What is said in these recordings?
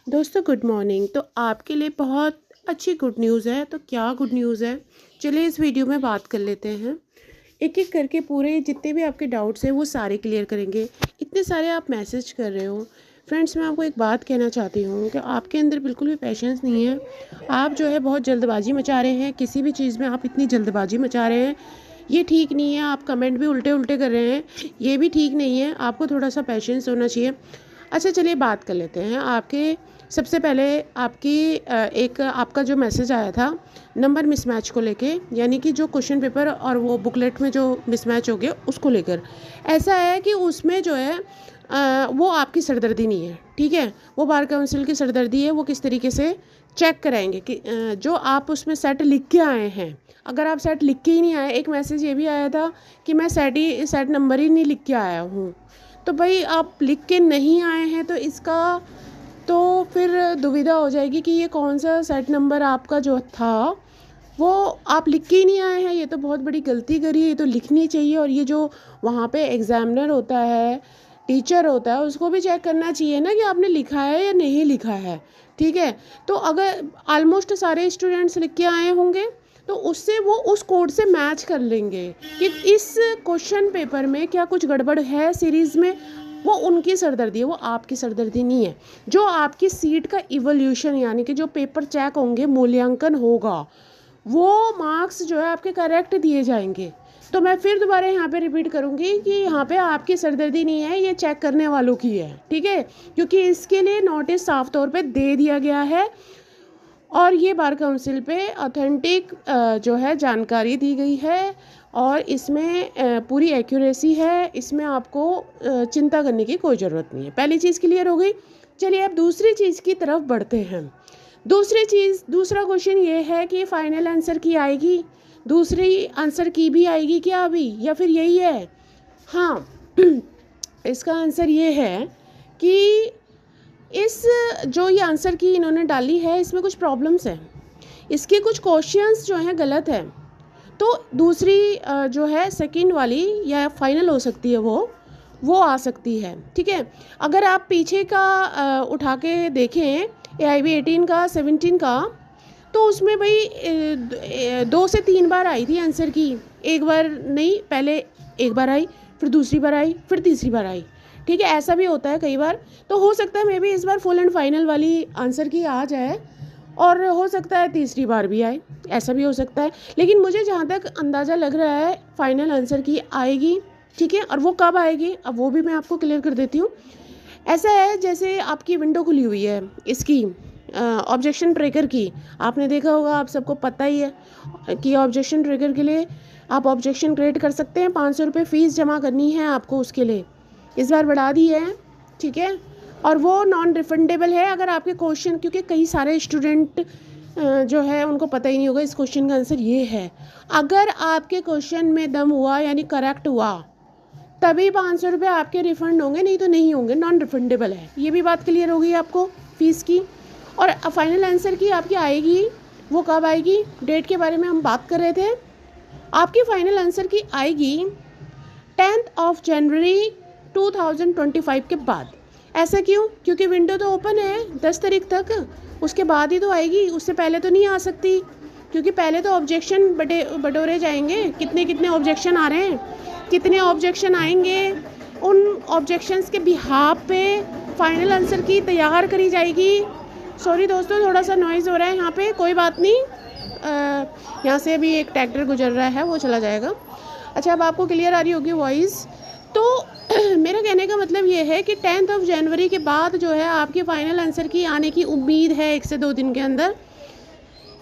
दोस्तों good morning. तो आपके लिए बहुत अच्छी गुड न्यूज़ है। तो क्या गुड न्यूज़ है, चलिए इस वीडियो में बात कर लेते हैं। एक एक करके पूरे जितने भी आपके डाउट्स हैं वो सारे क्लियर करेंगे। इतने सारे आप मैसेज कर रहे हो फ्रेंड्स, मैं आपको एक बात कहना चाहती हूँ कि आपके अंदर बिल्कुल भी पेशेंस नहीं है। आप जो है बहुत जल्दबाजी मचा रहे हैं, किसी भी चीज़ में आप इतनी जल्दबाजी मचा रहे हैं, ये ठीक नहीं है। आप कमेंट भी उल्टे उल्टे कर रहे हैं, ये भी ठीक नहीं है। आपको थोड़ा सा पेशेंस होना चाहिए। अच्छा चलिए बात कर लेते हैं। आपके सबसे पहले आपकी एक आपका जो मैसेज आया था नंबर मिसमैच को लेके, यानी कि जो क्वेश्चन पेपर और वो बुकलेट में जो मिसमैच हो गया उसको लेकर, ऐसा है कि उसमें जो है वो आपकी सरदर्दी नहीं है, ठीक है। वो बार काउंसिल की सरदर्दी है। वो किस तरीके से चेक कराएंगे कि जो आप उसमें सेट लिख के आए हैं, अगर आप सेट लिख के ही नहीं आए। एक मैसेज ये भी आया था कि मैं सेट नंबर ही नहीं लिख के आया हूँ। तो भाई आप लिख के नहीं आए हैं तो इसका तो फिर दुविधा हो जाएगी कि ये कौन सा सेट नंबर आपका जो था वो आप लिख के ही नहीं आए हैं। ये तो बहुत बड़ी गलती करी है, ये तो लिखनी चाहिए। और ये जो वहाँ पे एग्ज़ामिनर होता है, टीचर होता है, उसको भी चेक करना चाहिए ना कि आपने लिखा है या नहीं लिखा है, ठीक है। तो अगर ऑलमोस्ट सारे स्टूडेंट्स लिख के आए होंगे तो उससे वो उस कोड से मैच कर लेंगे कि इस क्वेश्चन पेपर में क्या कुछ गड़बड़ है सीरीज़ में। वो उनकी सरदर्दी है, वो आपकी सरदर्दी नहीं है। जो आपकी सीट का इवोल्यूशन यानी कि जो पेपर चेक होंगे, मूल्यांकन होगा, वो मार्क्स जो है आपके करेक्ट दिए जाएंगे। तो मैं फिर दोबारा यहाँ पे रिपीट करूँगी कि यहाँ पे आपकी सरदर्दी नहीं है, ये चेक करने वालों की है, ठीक है। क्योंकि इसके लिए नोटिस साफ तौर पे दे दिया गया है और ये बार काउंसिल पे ऑथेंटिक जो है जानकारी दी गई है और इसमें पूरी एक्यूरेसी है। इसमें आपको चिंता करने की कोई ज़रूरत नहीं है। पहली चीज़ क्लियर हो गई। चलिए अब दूसरी चीज़ की तरफ बढ़ते हैं। दूसरा क्वेश्चन ये है कि फाइनल आंसर की आएगी, दूसरी आंसर की भी आएगी क्या अभी, या फिर यही है? हाँ इसका आंसर ये है कि इस जो ये आंसर की इन्होंने डाली है इसमें कुछ प्रॉब्लम्स हैं, इसके कुछ क्वेश्चंस जो हैं गलत हैं। तो दूसरी जो है सेकंड वाली या फाइनल हो सकती है, वो आ सकती है, ठीक है। अगर आप पीछे का उठा के देखें AIB 18 का 17 का, तो उसमें भाई 2 से 3 बार आई थी आंसर की। एक बार नहीं, पहले एक बार आई, फिर दूसरी बार आई, फिर तीसरी बार आई, ठीक है। ऐसा भी होता है कई बार। तो हो सकता है मे बी इस बार फुल एंड फाइनल वाली आंसर की आ जाए और हो सकता है तीसरी बार भी आए, ऐसा भी हो सकता है। लेकिन मुझे जहाँ तक अंदाज़ा लग रहा है फाइनल आंसर की आएगी, ठीक है। और वो कब आएगी अब वो भी मैं आपको क्लियर कर देती हूँ। ऐसा है जैसे आपकी विंडो खुली हुई है इसकी ऑब्जेक्शन ट्रिगर की, आपने देखा होगा, आप सबको पता ही है कि ऑब्जेक्शन ट्रिगर के लिए आप ऑब्जेक्शन क्रिएट कर सकते हैं। 500 रुपये फ़ीस जमा करनी है आपको उसके लिए, इस बार बढ़ा दी है, ठीक है। और वो नॉन रिफंडेबल है अगर आपके क्वेश्चन, क्योंकि कई सारे स्टूडेंट जो है उनको पता ही नहीं होगा इस क्वेश्चन का आंसर ये है। अगर आपके क्वेश्चन में दम हुआ यानी करेक्ट हुआ तभी 500 रुपये आपके रिफ़ंड होंगे, नहीं तो नहीं होंगे, नॉन रिफंडेबल है। ये भी बात क्लियर होगी आपको फ़ीस की। और फाइनल आंसर की आपकी आएगी, वो कब आएगी, डेट के बारे में हम बात कर रहे थे। आपकी फाइनल आंसर की आएगी 10 जनवरी 2025 के बाद। ऐसा क्यों? क्योंकि विंडो तो ओपन है 10 तारीख तक, उसके बाद ही तो आएगी, उससे पहले तो नहीं आ सकती। क्योंकि पहले तो ऑब्जेक्शन बटोरे जाएंगे, कितने कितने ऑब्जेक्शन आ रहे हैं, कितने ऑब्जेक्शन आएंगे, उन ऑब्जेक्शंस के बिहाफ पे फाइनल आंसर की तैयार करी जाएगी। सॉरी दोस्तों, थोड़ा सा नॉइज़ हो रहा है यहाँ पे, कोई बात नहीं। यहाँ से अभी एक ट्रैक्टर गुजर रहा है, वो चला जाएगा। अच्छा, अब आपको क्लियर आ रही होगी वॉइस। तो मेरा कहने का मतलब ये है कि 10 जनवरी के बाद जो है आपकी फ़ाइनल आंसर की आने की उम्मीद है 1 से 2 दिन के अंदर।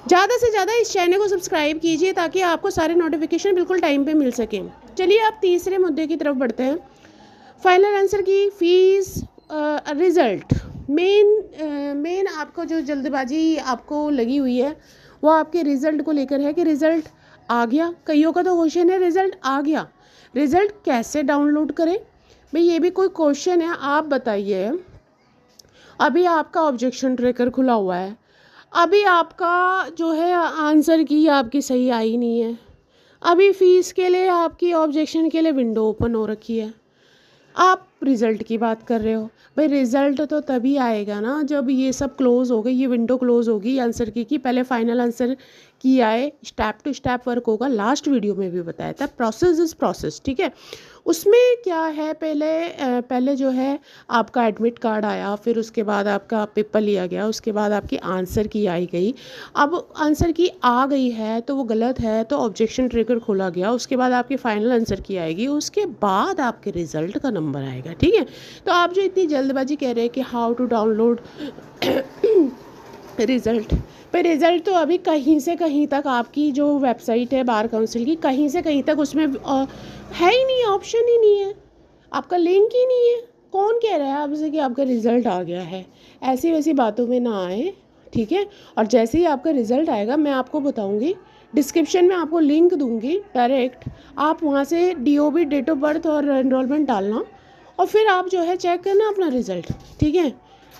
ज़्यादा से ज़्यादा इस चैनल को सब्सक्राइब कीजिए ताकि आपको सारे नोटिफिकेशन बिल्कुल टाइम पे मिल सकें। चलिए अब तीसरे मुद्दे की तरफ बढ़ते हैं। फाइनल आंसर की फ़ीस, रिज़ल्ट, मेन आपको जो जल्दबाजी आपको लगी हुई है वो आपके रिज़ल्ट को लेकर है कि रिज़ल्ट आ गया। कईयों का तो क्वेश्चन है रिज़ल्ट आ गया, रिज़ल्ट कैसे डाउनलोड करें। भाई ये भी कोई क्वेश्चन है? आप बताइए, अभी आपका ऑब्जेक्शन ट्रैकर खुला हुआ है, अभी आपका जो है आंसर की आपकी सही आई नहीं है, अभी फ़ीस के लिए आपकी ऑब्जेक्शन के लिए विंडो ओपन हो रखी है, आप रिज़ल्ट की बात कर रहे हो, भाई रिज़ल्ट तो तभी आएगा ना जब ये सब क्लोज़ हो गई, ये विंडो क्लोज़ होगी आंसर की कि पहले फाइनल आंसर की आए, स्टेप टू स्टेप वर्क होगा। लास्ट वीडियो में भी बताया था, प्रोसेस इज़ प्रोसेस, ठीक है। उसमें क्या है, पहले जो है आपका एडमिट कार्ड आया, फिर उसके बाद आपका पेपर लिया गया, उसके बाद आपकी आंसर की आई गई। अब आंसर की आ गई है तो वो गलत है तो ऑब्जेक्शन ट्रिगर खोला गया, उसके बाद आपकी फाइनल आंसर की आएगी, उसके बाद आपके रिज़ल्ट का नंबर आएगा, ठीक है। तो आप जो इतनी जल्दबाजी कह रहे हैं कि हाउ टू डाउनलोड रिज़ल्ट, पर रिज़ल्ट तो अभी कहीं से कहीं तक आपकी जो वेबसाइट है बार काउंसिल की, कहीं से कहीं तक उसमें है ही नहीं, ऑप्शन ही नहीं है, आपका लिंक ही नहीं है। कौन कह रहा है आपसे कि आपका रिज़ल्ट आ गया है? ऐसी वैसी बातों में ना आए, ठीक है। और जैसे ही आपका रिज़ल्ट आएगा मैं आपको बताऊंगी, डिस्क्रिप्शन में आपको लिंक दूंगी डायरेक्ट, आप वहाँ से DOB डेट ऑफ बर्थ और एनरोलमेंट डालना और फिर आप जो है चेक करना अपना रिज़ल्ट, ठीक है।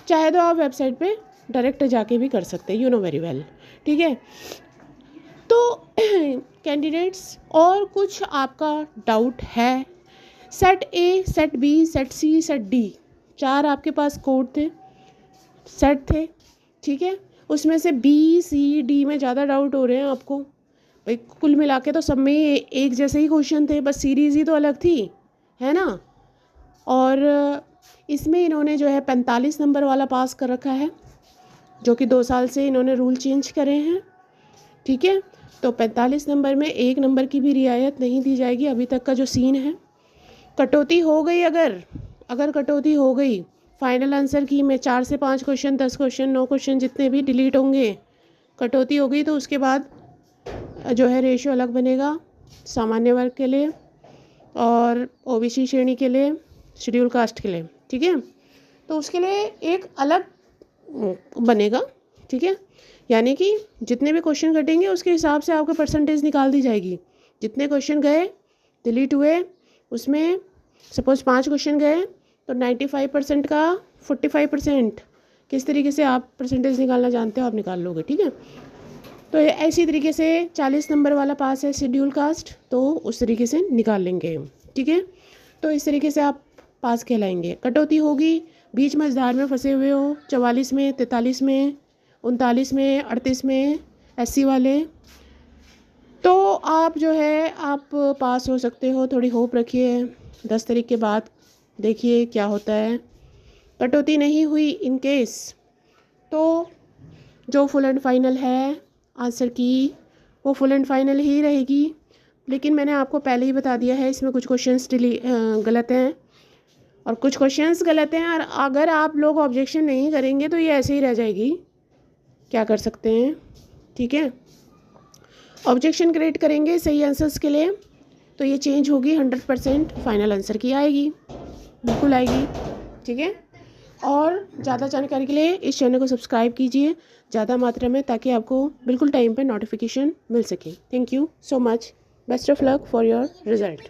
चाहे तो आप वेबसाइट पे डायरेक्ट जाके भी कर सकते हैं, यू नो वेरी वेल, ठीक है। तो कैंडिडेट्स, और कुछ आपका डाउट है? Set A, set B, set C, set D, 4 आपके पास कोड थे, सेट थे, ठीक है। उसमें से B, C, D में ज़्यादा डाउट हो रहे हैं आपको, भाई कुल मिला के तो सब में एक जैसे ही क्वेश्चन थे, बस सीरीज़ ही तो अलग थी, है ना। और इसमें इन्होंने जो है 45 नंबर वाला पास कर रखा है, जो कि 2 साल से इन्होंने रूल चेंज करे हैं, ठीक है। तो 45 नंबर में 1 नंबर की भी रियायत नहीं दी जाएगी, अभी तक का जो सीन है। कटौती हो गई, अगर कटौती हो गई फाइनल आंसर की में 4 से 5 क्वेश्चन, 10 क्वेश्चन, 9 क्वेश्चन जितने भी डिलीट होंगे, कटौती हो गई तो उसके बाद जो है रेशियो अलग बनेगा सामान्य वर्ग के लिए और OBC श्रेणी के लिए, शेड्यूल कास्ट के लिए, ठीक है। तो उसके लिए एक अलग बनेगा, ठीक है। यानी कि जितने भी क्वेश्चन कटेंगे उसके हिसाब से आपका परसेंटेज निकाल दी जाएगी। जितने क्वेश्चन गए डिलीट हुए, उसमें सपोज 5 क्वेश्चन गए तो 95% का 45% किस तरीके से आप परसेंटेज निकालना जानते हो आप निकाल लोगे, ठीक है। तो ऐसी तरीके से 40 नंबर वाला पास है शेड्यूल कास्ट, तो उस तरीके से निकाल लेंगे, ठीक है। तो इस तरीके से आप पास कहलाएंगे। कटौती होगी, बीच मझधार में फंसे हुए हो, 44 में, 43 में, 39 में, 38 में SC वाले, तो आप जो है आप पास हो सकते हो। थोड़ी होप रखिए, 10 तारीख के बाद देखिए क्या होता है। कटौती नहीं हुई इन केस तो जो फुल एंड फाइनल है आंसर की वो फुल एंड फाइनल ही रहेगी। लेकिन मैंने आपको पहले ही बता दिया है इसमें कुछ क्वेश्चंस गलत हैं और कुछ क्वेश्चंस गलत हैं, और अगर आप लोग ऑब्जेक्शन नहीं करेंगे तो ये ऐसे ही रह जाएगी। क्या कर सकते हैं, ठीक है। ऑब्जेक्शन क्रिएट करेंगे सही आंसर्स के लिए तो ये चेंज होगी, 100% फाइनल आंसर की आएगी, बिल्कुल आएगी, ठीक है। और ज़्यादा जानकारी के लिए इस चैनल को सब्सक्राइब कीजिए ज़्यादा मात्रा में, ताकि आपको बिल्कुल टाइम पे नोटिफिकेशन मिल सके। Thank you so much, best of luck for your result.